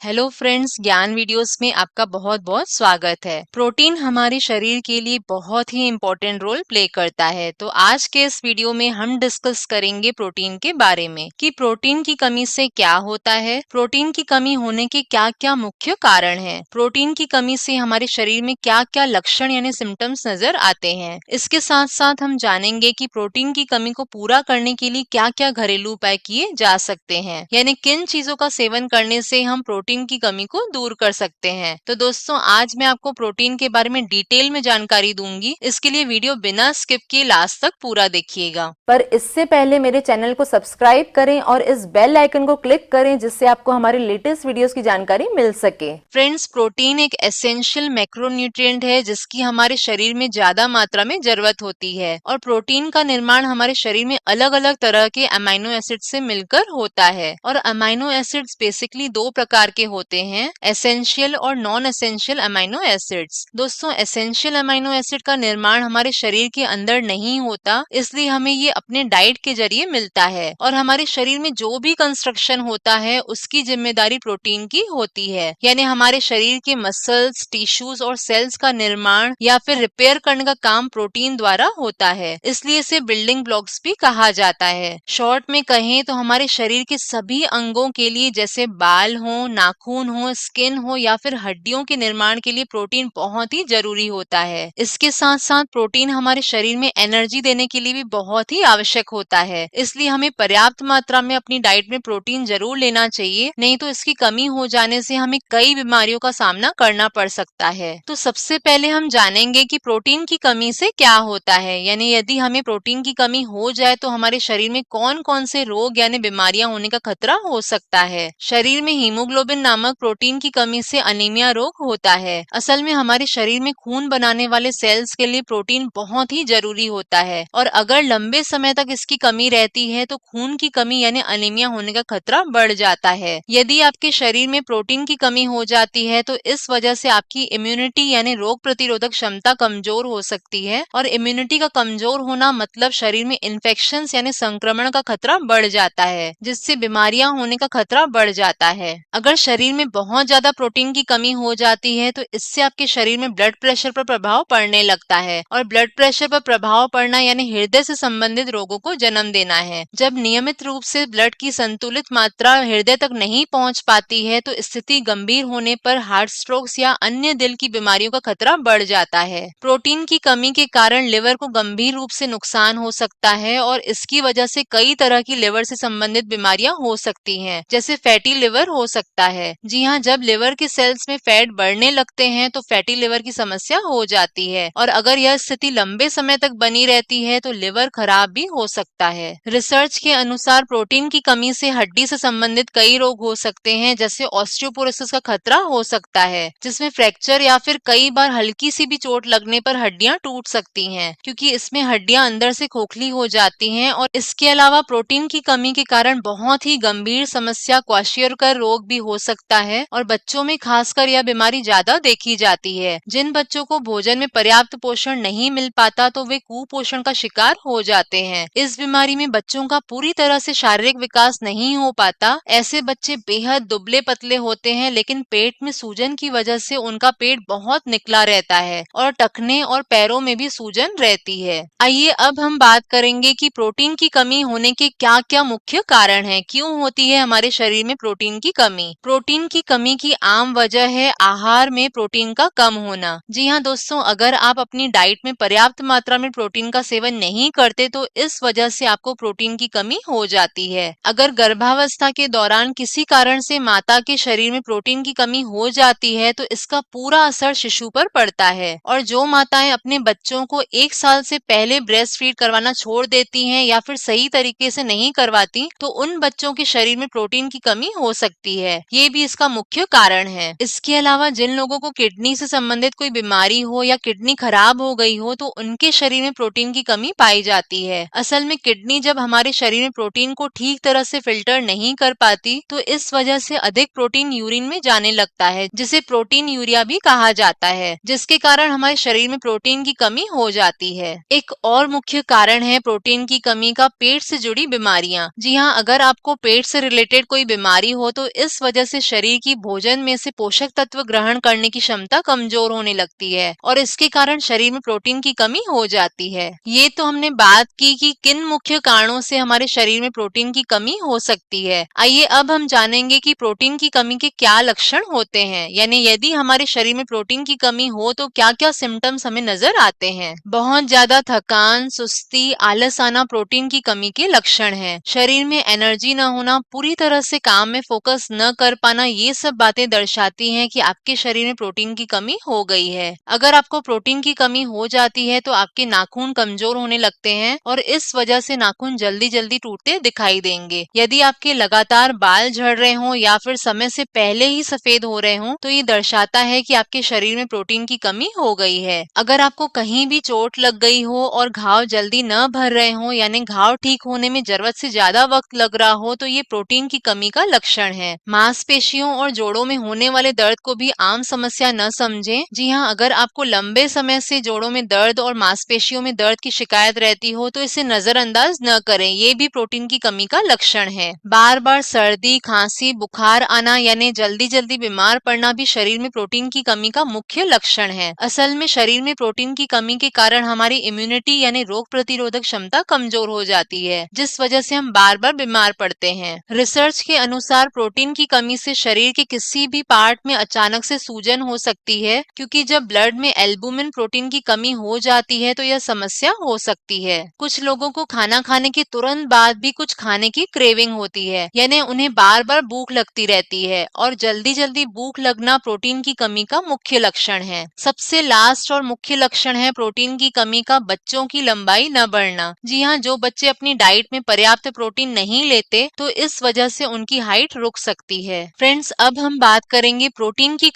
Hello friends, ज्ञान videos में आपका बहुत बहुत स्वागत है। प्रोटीन हमारे शरीर के लिए बहुत ही इम्पोर्टेंट रोल प्ले करता है। तो आज के इस वीडियो में हम डिस्कस करेंगे प्रोटीन के बारे में कि प्रोटीन की कमी से क्या होता है, प्रोटीन की कमी होने के क्या क्या मुख्य कारण हैं, प्रोटीन की कमी से हमारे शरीर में क्या क्या लक्षण यानी सिम्टम्स नजर आते हैं। इसके साथ साथ हम जानेंगे कि प्रोटीन की कमी को पूरा करने के लिए क्या क्या घरेलू उपाय किए जा सकते हैं, यानी किन चीजों का सेवन करने से हम प्रोटीन की कमी को दूर कर सकते हैं। तो दोस्तों, आज मैं आपको प्रोटीन के बारे में डिटेल में जानकारी दूंगी। इसके लिए वीडियो बिना स्किप किए लास्ट तक पूरा देखिएगा। पर इससे पहले मेरे चैनल को सब्सक्राइब करें और इस बेल आइकन को क्लिक करें जिससे आपको हमारे लेटेस्ट वीडियोस की जानकारी मिल सके। फ्रेंड्स, प्रोटीन एक एसेंशियल मैक्रोन्यूट्रिएंट है जिसकी हमारे शरीर में ज्यादा मात्रा में जरूरत होती है और प्रोटीन का निर्माण हमारे शरीर में अलग अलग तरह के अमाइनो एसिड से मिलकर होता है। और अमाइनो एसिड्स बेसिकली दो प्रकार के होते हैं, एसेंशियल और नॉन एसेंशियल अमाइनो एसिड्स। दोस्तों, एसेंशियल अमाइनो एसिड का निर्माण हमारे शरीर के अंदर नहीं होता, इसलिए हमें ये अपने डाइट के जरिए मिलता है और हमारे शरीर में जो भी कंस्ट्रक्शन होता है उसकी जिम्मेदारी प्रोटीन की होती है। यानी हमारे शरीर के मसल्स, टिश्यूज और सेल्स का निर्माण या फिर रिपेयर करने का काम प्रोटीन द्वारा होता है, इसलिए इसे बिल्डिंग ब्लॉक्स भी कहा जाता है। शॉर्ट में कहें तो हमारे शरीर के सभी अंगों के लिए, जैसे बाल हो, नाखून हो, स्किन हो या फिर हड्डियों के निर्माण के लिए प्रोटीन बहुत ही जरूरी होता है। इसके साथ साथ प्रोटीन हमारे शरीर में एनर्जी देने के लिए भी बहुत ही आवश्यक होता है, इसलिए हमें पर्याप्त मात्रा में अपनी डाइट में प्रोटीन जरूर लेना चाहिए, नहीं तो इसकी कमी हो जाने से हमें कई बीमारियों का सामना करना पड़ सकता है। तो सबसे पहले हम जानेंगे कि प्रोटीन की कमी से क्या होता है, यानी यदि हमें प्रोटीन की कमी हो जाए तो हमारे शरीर में कौन कौन से रोग यानी बीमारियां होने का खतरा हो सकता है। शरीर में हीमोग्लोबिन नामक प्रोटीन की कमी से अनीमिया रोग होता है। असल में हमारे शरीर में खून बनाने वाले सेल्स के लिए प्रोटीन बहुत ही जरूरी होता है और अगर लंबे समय तक इसकी कमी रहती है तो खून की कमी यानी अनीमिया होने का खतरा बढ़ जाता है। यदि आपके शरीर में प्रोटीन की कमी हो जाती है तो इस वजह से आपकी इम्यूनिटी यानी रोग प्रतिरोधक क्षमता कमजोर हो सकती है और इम्यूनिटी का कमजोर होना मतलब शरीर में इन्फेक्शंस यानी संक्रमण का खतरा बढ़ जाता है, जिससे बीमारियां होने का खतरा बढ़ जाता है। अगर शरीर में बहुत ज्यादा प्रोटीन की कमी हो जाती है तो इससे आपके शरीर में ब्लड प्रेशर पर प्रभाव पड़ने लगता है और ब्लड प्रेशर पर प्रभाव पड़ना यानी हृदय से संबंधित रोगों को जन्म देना है। जब नियमित रूप से ब्लड की संतुलित मात्रा हृदय तक नहीं पहुंच पाती है तो स्थिति गंभीर होने पर हार्ट स्ट्रोक्स या अन्य दिल की बीमारियों का खतरा बढ़ जाता है। प्रोटीन की कमी के कारण लिवर को गंभीर रूप से नुकसान हो सकता है और इसकी वजह से कई तरह की लिवर से संबंधित बीमारियां हो सकती हैं, जैसे फैटी लिवर हो सकता है। जी हाँ, जब लिवर के सेल्स में फैट बढ़ने लगते हैं तो फैटी लिवर की समस्या हो जाती है और अगर यह स्थिति लंबे समय तक बनी रहती है तो लिवर खराब भी हो सकता है। रिसर्च के अनुसार प्रोटीन की कमी से हड्डी से संबंधित कई रोग हो सकते हैं, जैसे ऑस्टियोपोरोसिस का खतरा हो सकता है, जिसमें फ्रैक्चर या फिर कई बार हल्की सी भी चोट लगने पर हड्डियां टूट सकती हैं, क्योंकि इसमें हड्डियां अंदर से खोखली हो जाती हैं। और इसके अलावा प्रोटीन की कमी के कारण बहुत ही गंभीर समस्या क्वाशियोकर रोग भी हो सकता है और बच्चों में खासकर यह बीमारी ज्यादा देखी जाती है। जिन बच्चों को भोजन में पर्याप्त पोषण नहीं मिल पाता तो वे कुपोषण का शिकार हो जाते हैं। इस बीमारी में बच्चों का पूरी तरह से शारीरिक विकास नहीं हो पाता। ऐसे बच्चे बेहद दुबले पतले होते हैं, लेकिन पेट में सूजन की वजह से उनका पेट बहुत निकला रहता है और टखने और पैरों में भी सूजन रहती है। आइए अब हम बात करेंगे कि प्रोटीन की कमी होने के क्या क्या मुख्य कारण हैं, क्यों होती है हमारे शरीर में प्रोटीन की कमी। प्रोटीन की कमी की आम वजह है आहार में प्रोटीन का कम होना। जी हाँ दोस्तों, अगर आप अपनी डाइट में पर्याप्त मात्रा में प्रोटीन का सेवन नहीं करते तो इस वजह से आपको प्रोटीन की कमी हो जाती है। अगर गर्भावस्था के दौरान किसी कारण से माता के शरीर में प्रोटीन की कमी हो जाती है तो इसका पूरा असर शिशु पर पड़ता है और जो माताएं अपने बच्चों को 1 साल से पहले ब्रेस्ट फीड करवाना छोड़ देती हैं या फिर सही तरीके से नहीं करवाती तो उन बच्चों के शरीर में प्रोटीन की कमी हो सकती है। ये भी इसका मुख्य कारण है। इसके अलावा जिन लोगों को किडनी से संबंधित कोई बीमारी हो या किडनी खराब हो गई हो तो उनके शरीर में प्रोटीन की कमी पाई जाती है। असल में किडनी जब हमारे शरीर में प्रोटीन को ठीक तरह से फिल्टर नहीं कर पाती तो इस वजह से अधिक प्रोटीन यूरिन में जाने लगता है, जिसे प्रोटीन यूरिया भी कहा जाता है, जिसके कारण हमारे शरीर में प्रोटीन की कमी हो जाती है। एक और मुख्य कारण है प्रोटीन की कमी का पेट से जुड़ी बीमारियां। जी हाँ, अगर आपको पेट से रिलेटेड कोई बीमारी हो तो इस वजह से से शरीर की भोजन में से पोषक तत्व ग्रहण करने की क्षमता कमजोर होने लगती है और इसके कारण शरीर में प्रोटीन की कमी हो जाती है। ये तो हमने बात की कि किन मुख्य कारणों से हमारे शरीर में प्रोटीन की कमी हो सकती है। आइए अब हम जानेंगे कि प्रोटीन की कमी के क्या लक्षण होते हैं, यानी यदि हमारे शरीर में प्रोटीन की कमी हो तो क्या क्या सिम्टम्स हमें नजर आते हैं। बहुत ज्यादा थकान, सुस्ती, आलस आना प्रोटीन की कमी के लक्षण हैं। शरीर में एनर्जी न होना, पूरी तरह से काम में फोकस न कर पाना, ये सब बातें दर्शाती हैं कि आपके शरीर में प्रोटीन की कमी हो गई है। अगर आपको प्रोटीन की कमी हो जाती है तो आपके नाखून कमजोर होने लगते हैं और इस वजह से नाखून जल्दी जल्दी टूटते दिखाई देंगे। यदि आपके लगातार बाल झड़ रहे हों या फिर समय से पहले ही सफेद हो रहे हों तो ये दर्शाता है कि आपके शरीर में प्रोटीन की कमी हो गई है। अगर आपको कहीं भी चोट लग गई हो और घाव जल्दी न भर रहे हो, यानी घाव ठीक होने में जरूरत से ज्यादा वक्त लग रहा हो, तो ये प्रोटीन की कमी का लक्षण है। मांसपेशियों और जोड़ों में होने वाले दर्द को भी आम समस्या न समझें। जी हाँ, अगर आपको लंबे समय से जोड़ों में दर्द और मांसपेशियों में दर्द की शिकायत रहती हो तो इसे नजरअंदाज न करें, ये भी प्रोटीन की कमी का लक्षण है। बार बार सर्दी, खांसी, बुखार आना यानी जल्दी जल्दी बीमार पड़ना भी शरीर में प्रोटीन की कमी का मुख्य लक्षण है। असल में शरीर में प्रोटीन की कमी के कारण हमारी इम्यूनिटी यानी रोग प्रतिरोधक क्षमता कमजोर हो जाती है, जिस वजह से हम बार बार बीमार पड़ते हैं। रिसर्च के अनुसार प्रोटीन की कमी से शरीर के किसी भी पार्ट में अचानक से सूजन हो सकती है, क्योंकि जब ब्लड में एल्बुमिन प्रोटीन की कमी हो जाती है तो यह समस्या हो सकती है। कुछ लोगों को खाना खाने के तुरंत बाद भी कुछ खाने की क्रेविंग होती है, यानी उन्हें बार बार भूख लगती रहती है और जल्दी जल्दी भूख लगना प्रोटीन की कमी का मुख्य लक्षण है। सबसे लास्ट और मुख्य लक्षण है प्रोटीन की कमी का बच्चों की लंबाई न बढ़ना। जी हाँ, जो बच्चे अपनी डाइट में पर्याप्त प्रोटीन नहीं लेते तो इस वजह से उनकी हाइट रुक सकती है। फ्रेंड्स, अब हम बात करेंगे प्रोटीन की